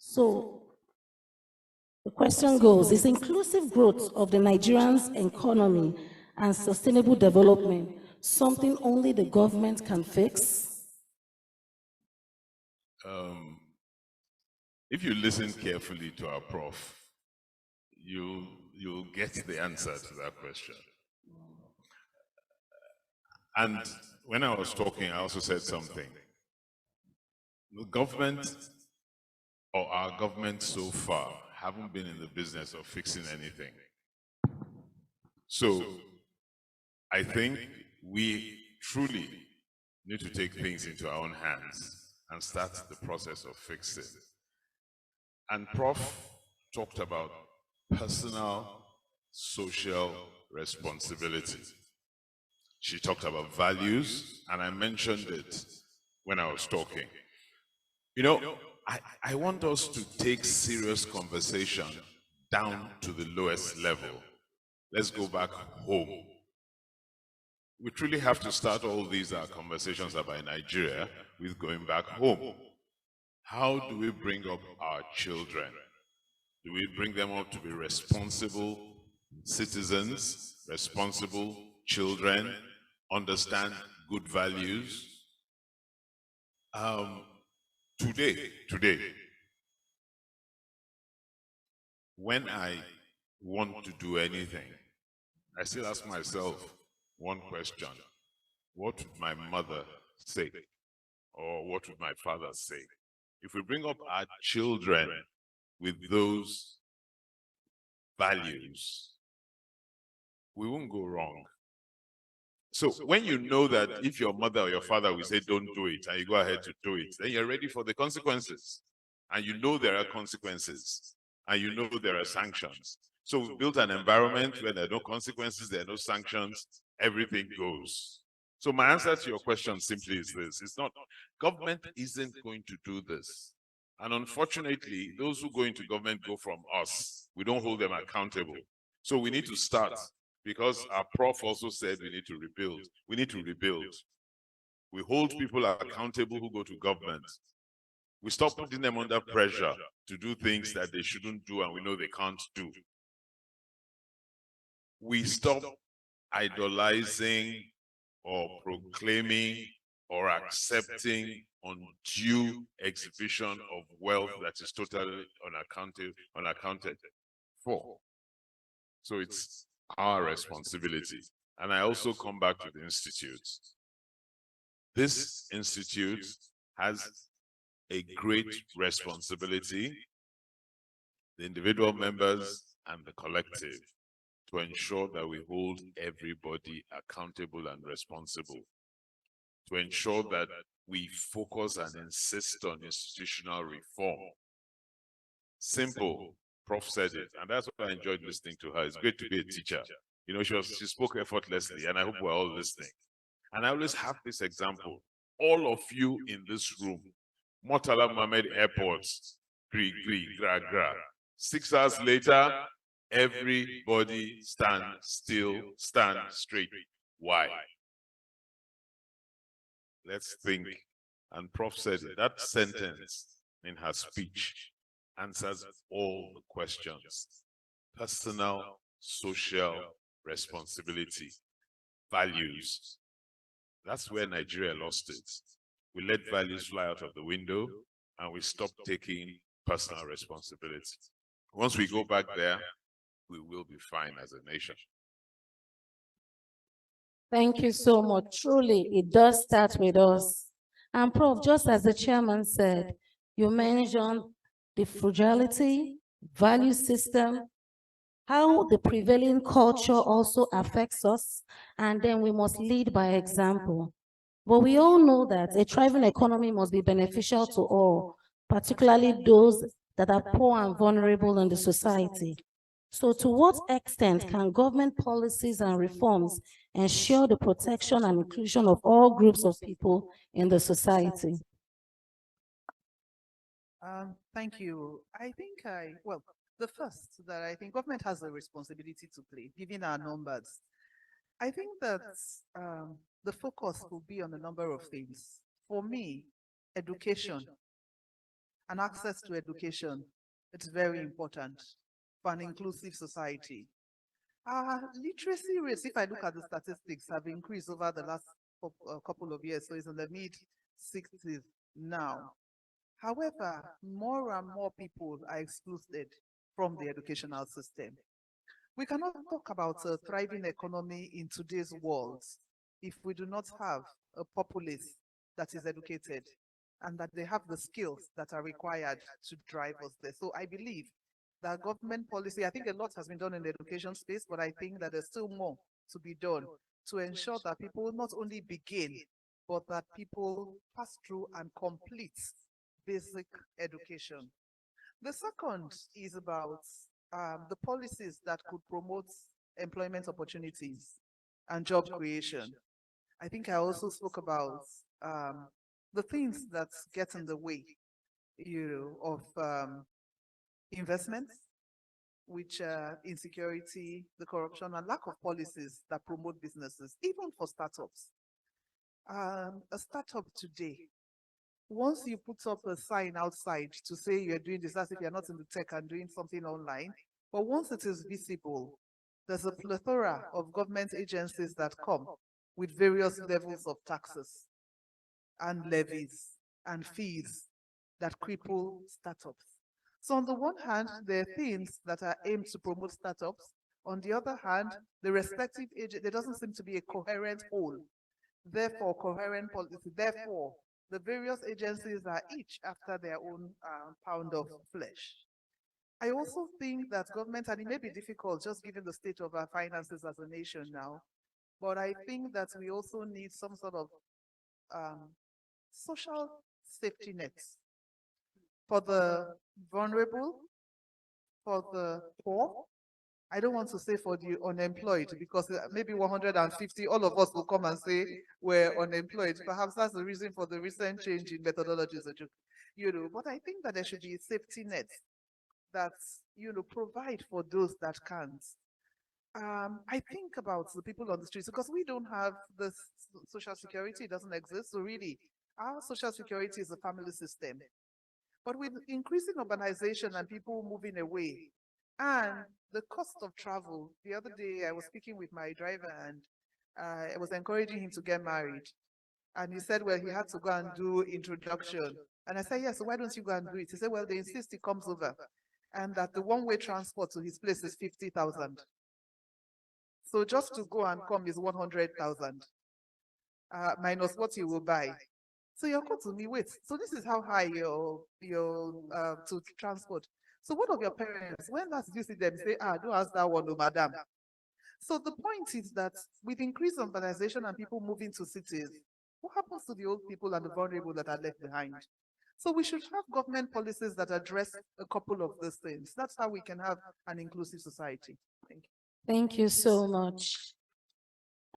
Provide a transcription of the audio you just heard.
So the question goes, is inclusive growth of the Nigerian's economy and sustainable development something only the government can fix? If you listen carefully to our prof, you'll get the answer to that question. And when I was talking, I also said something. The government, or our government so far, haven't been in the business of fixing anything. So I think we truly need to take things into our own hands and start the process of fixing. And Prof talked about personal social responsibility. She talked about values, and I mentioned it when I was talking. You know, I want us to take serious conversation down to the lowest level. Let's go back home. We truly have to start all these conversations about Nigeria with going back home. How do we bring up our children? Do we bring them up to be responsible citizens, responsible children, understand good values? Today, when I want to do anything, I still ask myself one question: what would my mother say? Or what would my father say? If we bring up our children with those values, we won't go wrong. So when you know that if your mother or your father will say don't do it, and you go ahead to do it, then you're ready for the consequences. And you know there are consequences, and you know there are sanctions. So we've built an environment where there are no consequences, there are no sanctions, everything goes. So my answer to your question simply is this: it's not, government isn't going to do this. And unfortunately, those who go into government go from us. We don't hold them accountable. So we need to start, because our prof also said we need to rebuild. We need to rebuild. We hold people accountable who go to government. We stop putting them under pressure to do things that they shouldn't do and we know they can't do. We stop idolizing or proclaiming or accepting undue exhibition of wealth that is totally unaccounted for. So it's our responsibility. And I also come back to the institute. This institute has a great responsibility, the individual members and the collective, to ensure that we hold everybody accountable and responsible, to ensure that we focus and insist on institutional reform. Simple. Prof said it, and that's why I enjoyed listening to her. It's great to be a teacher. You know, she spoke effortlessly, and I hope we're all listening. And I always have this example. All of you in this room, Murtala Mohammed Airport, gra. 6 hours later, everybody stand still, stand straight. Why? Let's think. And Prof said it. That sentence in her speech answers all the questions. Personal, social responsibility, values. That's where Nigeria lost it. We let values fly out of the window and we stopped taking personal responsibility. Once we go back there, we will be fine as a nation. Thank you so much. Truly, it does start with us. And Prof, just as the chairman said, you mentioned the frugality, value system, how the prevailing culture also affects us, and then we must lead by example. But we all know that a thriving economy must be beneficial to all, particularly those that are poor and vulnerable in the society. So to what extent can government policies and reforms ensure the protection and inclusion of all groups of people in the society? Thank you. I think the first that I think government has a responsibility to play, given our numbers. I think that the focus will be on a number of things. For me, education. and access to education. It's very important for an inclusive society. Literacy rates, if I look at the statistics, have increased over the last couple of years, so it's in the mid-60s now. However, more and more people are excluded from the educational system. We cannot talk about a thriving economy in today's world if we do not have a populace that is educated and that they have the skills that are required to drive us there. So I believe that government policy, I think a lot has been done in the education space, but I think that there's still more to be done to ensure that people not only begin, but that people pass through and complete basic education. The second is about the policies that could promote employment opportunities and job creation. I think I also spoke about the things that get in the way, of investments, which insecurity, the corruption, and lack of policies that promote businesses, even for startups. A startup today, once you put up a sign outside to say you're doing this, as if you're not in the tech and doing something online, but once it is visible, there's a plethora of government agencies that come with various levels of taxes and levies and fees that cripple startups. So on the one hand, there are things that are aimed to promote startups. On the other hand, the respective agent, there doesn't seem to be a coherent whole. Therefore, coherent policy. Therefore, the various agencies are each after their own pound of flesh. I also think that government, and it may be difficult just given the state of our finances as a nation now, but I think that we also need some sort of social safety nets for the vulnerable, for the poor. I don't want to say for the unemployed, because maybe 150, all of us will come and say we're unemployed. Perhaps that's the reason for the recent change in methodologies, but I think that there should be a safety net that, provide for those that can't. I think about the people on the streets, because we don't have this social security, it doesn't exist. So really, our social security is a family system. But with increasing urbanization and people moving away, and the cost of travel, the other day I was speaking with my driver and I was encouraging him to get married. And he said, well, he had to go and do introduction. And I said, yes, so why don't you go and do it? He said, well, they insist he comes over and that the one-way transport to his place is 50,000. So just to go and come is 100,000 minus what you will buy. So you're called to me, wait, so this is how high your to transport. So what of your parents? When last did you see them say, don't ask that one, no, madam. So the point is that with increased urbanization and people moving to cities, what happens to the old people and the vulnerable that are left behind? So we should have government policies that address a couple of these things. That's how we can have an inclusive society. Thank you. Thank you so much.